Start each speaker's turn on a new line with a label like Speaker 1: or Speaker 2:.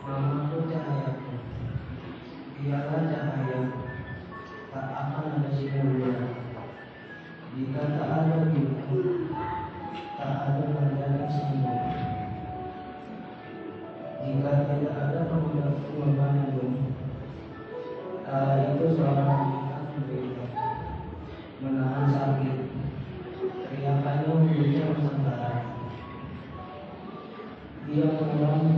Speaker 1: Mamaku cahayaku, dialah cahaya, tak akan ada sinarnya. Jika tak ada ibu, tak ada menjadi sembuh. Jika tidak ada pengorbanan, kala itu seorang wanita menderita, menahan sakit, teriakannya memberikan nusantara. Dia mengulangi